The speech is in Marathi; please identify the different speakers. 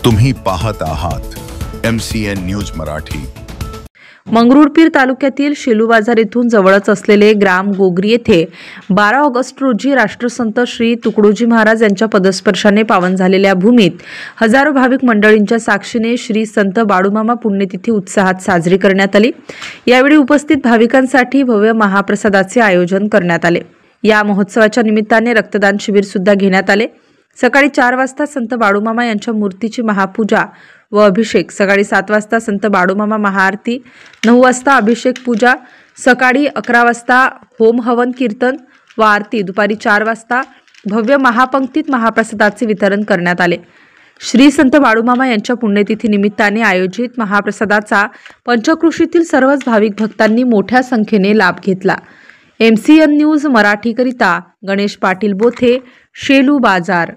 Speaker 1: तुम्ही पाहत आहात MCN न्यूज मराठी।
Speaker 2: मंगरुळपीर तालुक्यातील शेलू बाजार येथून जवळच असलेले ग्राम गोगरी येथे 12 ऑगस्ट रोजी राष्ट्रसंत श्री तुकडोजी महाराज यांच्या पदस्पर्शाने पावन झालेल्या भूमीत हजारो भाविक मंडळींच्या साक्षीने श्री संत बाळूमामा पुण्यतिथी उत्साहात साजरी करण्यात आली। यावेळी उपस्थित भाविकांसाठी भव्य महाप्रसादाचे आयोजन करण्यात आले। या महोत्सवाच्या निमित्ताने रक्तदान शिबिर सुद्धा घेण्यात आले। सकाळी 4 वाजता संत बाळूमामा यांच्या मूर्तीची महापूजा व अभिषेक, सकाळी 7 वाजता संत बाळूमामा महाआरती, 9 वाजता अभिषेक पूजा, सकाळी 11 वाजता होम हवन कीर्तन व आरती, दुपारी 4 वाजता भव्य महापंक्तीत महाप्रसादाचे वितरण करण्यात आले। श्री संत बाळूमामा यांच्या पुण्यतिथी निमित्ताने आयोजित महाप्रसादाचा पंचक्रोशीतील सर्वच भाविक भक्तांनी मोठ्या संख्येने लाभ घेतला। MCN न्यूज मराठीकरिता गणेश पाटील बोथे, शेलू बाजार।